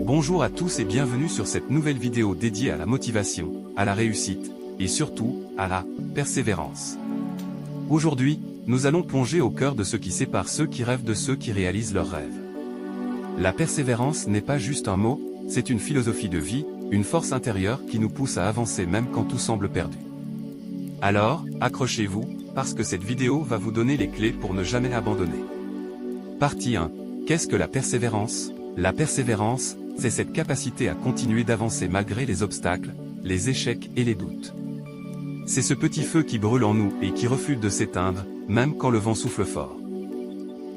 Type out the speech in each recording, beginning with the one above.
Bonjour à tous et bienvenue sur cette nouvelle vidéo dédiée à la motivation, à la réussite, et surtout, à la persévérance. Aujourd'hui, nous allons plonger au cœur de ce qui sépare ceux qui rêvent de ceux qui réalisent leurs rêves. La persévérance n'est pas juste un mot, c'est une philosophie de vie, une force intérieure qui nous pousse à avancer même quand tout semble perdu. Alors, accrochez-vous, parce que cette vidéo va vous donner les clés pour ne jamais abandonner. Partie 1. Qu'est-ce que la persévérance ? La persévérance, c'est cette capacité à continuer d'avancer malgré les obstacles, les échecs et les doutes. C'est ce petit feu qui brûle en nous et qui refuse de s'éteindre, même quand le vent souffle fort.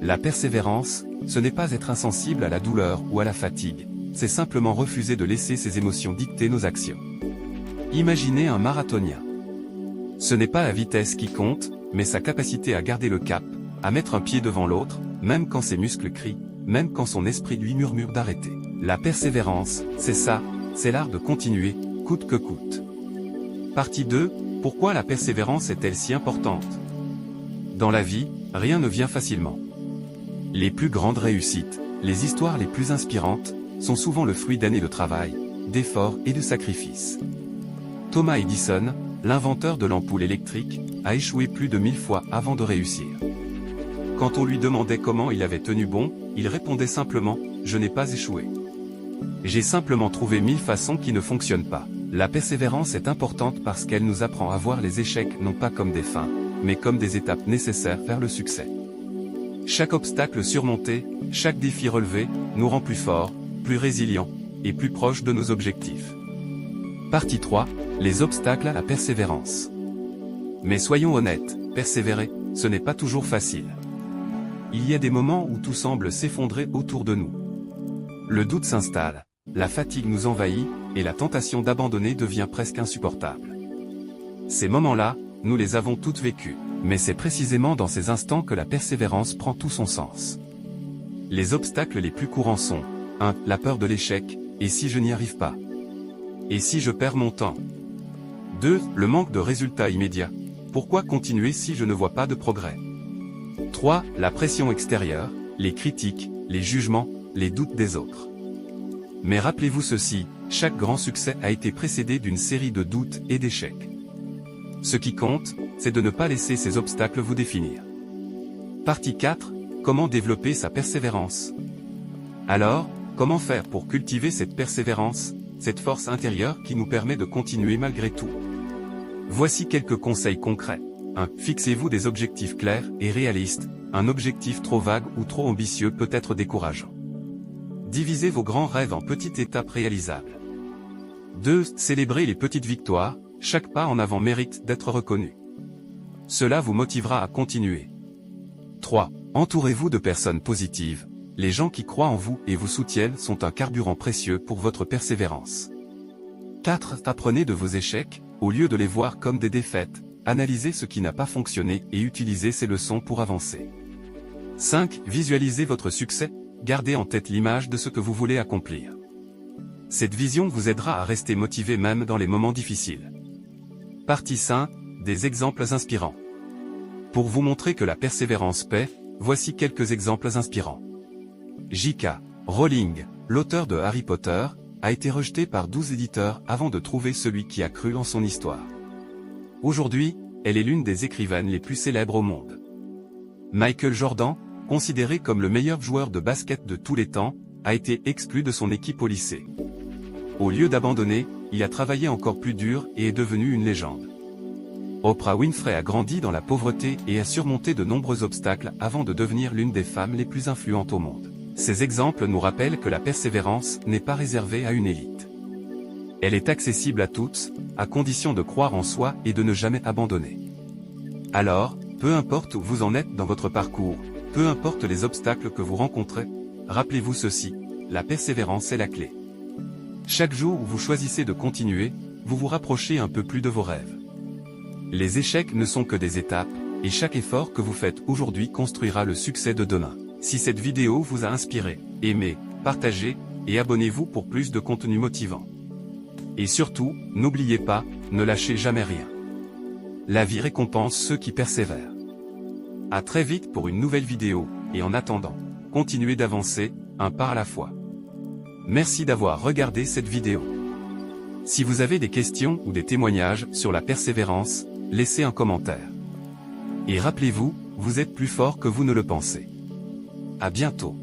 La persévérance, ce n'est pas être insensible à la douleur ou à la fatigue, c'est simplement refuser de laisser ses émotions dicter nos actions. Imaginez un marathonien. Ce n'est pas la vitesse qui compte, mais sa capacité à garder le cap, à mettre un pied devant l'autre, même quand ses muscles crient, même quand son esprit lui murmure d'arrêter. La persévérance, c'est ça, c'est l'art de continuer, coûte que coûte. Partie 2, pourquoi la persévérance est-elle si importante ? Dans la vie, rien ne vient facilement. Les plus grandes réussites, les histoires les plus inspirantes, sont souvent le fruit d'années de travail, d'efforts et de sacrifices. Thomas Edison, l'inventeur de l'ampoule électrique, a échoué plus de 1000 fois avant de réussir. Quand on lui demandait comment il avait tenu bon, il répondait simplement « Je n'ai pas échoué. J'ai simplement trouvé 1000 façons qui ne fonctionnent pas ». La persévérance est importante parce qu'elle nous apprend à voir les échecs non pas comme des fins, mais comme des étapes nécessaires vers le succès. Chaque obstacle surmonté, chaque défi relevé, nous rend plus forts, plus résilients, et plus proches de nos objectifs. Partie 3, les obstacles à la persévérance. Mais soyons honnêtes, persévérer, ce n'est pas toujours facile. Il y a des moments où tout semble s'effondrer autour de nous. Le doute s'installe, la fatigue nous envahit, et la tentation d'abandonner devient presque insupportable. Ces moments-là, nous les avons toutes vécus, mais c'est précisément dans ces instants que la persévérance prend tout son sens. Les obstacles les plus courants sont 1. La peur de l'échec, et si je n'y arrive pas ? Et si je perds mon temps ? 2. Le manque de résultats immédiats. Pourquoi continuer si je ne vois pas de progrès ? 3. La pression extérieure, les critiques, les jugements, les doutes des autres. Mais rappelez-vous ceci, chaque grand succès a été précédé d'une série de doutes et d'échecs. Ce qui compte, c'est de ne pas laisser ces obstacles vous définir. Partie 4. Comment développer sa persévérance ? Alors, comment faire pour cultiver cette persévérance, cette force intérieure qui nous permet de continuer malgré tout ? Voici quelques conseils concrets. 1. Fixez-vous des objectifs clairs et réalistes, un objectif trop vague ou trop ambitieux peut être décourageant. Divisez vos grands rêves en petites étapes réalisables. 2. Célébrez les petites victoires, chaque pas en avant mérite d'être reconnu. Cela vous motivera à continuer. 3. Entourez-vous de personnes positives, les gens qui croient en vous et vous soutiennent sont un carburant précieux pour votre persévérance. 4. Apprenez de vos échecs, au lieu de les voir comme des défaites, analysez ce qui n'a pas fonctionné et utilisez ces leçons pour avancer. 5. Visualisez votre succès, gardez en tête l'image de ce que vous voulez accomplir. Cette vision vous aidera à rester motivé même dans les moments difficiles. Partie 5. Des exemples inspirants. Pour vous montrer que la persévérance paie, voici quelques exemples inspirants. J.K. Rowling, l'auteur de Harry Potter, a été rejeté par 12 éditeurs avant de trouver celui qui a cru en son histoire. Aujourd'hui, elle est l'une des écrivaines les plus célèbres au monde. Michael Jordan, considéré comme le meilleur joueur de basket de tous les temps, a été exclu de son équipe au lycée. Au lieu d'abandonner, il a travaillé encore plus dur et est devenu une légende. Oprah Winfrey a grandi dans la pauvreté et a surmonté de nombreux obstacles avant de devenir l'une des femmes les plus influentes au monde. Ces exemples nous rappellent que la persévérance n'est pas réservée à une élite. Elle est accessible à tous, à condition de croire en soi et de ne jamais abandonner. Alors, peu importe où vous en êtes dans votre parcours, peu importe les obstacles que vous rencontrez, rappelez-vous ceci, la persévérance est la clé. Chaque jour où vous choisissez de continuer, vous vous rapprochez un peu plus de vos rêves. Les échecs ne sont que des étapes, et chaque effort que vous faites aujourd'hui construira le succès de demain. Si cette vidéo vous a inspiré, aimez, partagez, et abonnez-vous pour plus de contenu motivant. Et surtout, n'oubliez pas, ne lâchez jamais rien. La vie récompense ceux qui persévèrent. À très vite pour une nouvelle vidéo, et en attendant, continuez d'avancer, un pas à la fois. Merci d'avoir regardé cette vidéo. Si vous avez des questions ou des témoignages sur la persévérance, laissez un commentaire. Et rappelez-vous, vous êtes plus fort que vous ne le pensez. À bientôt.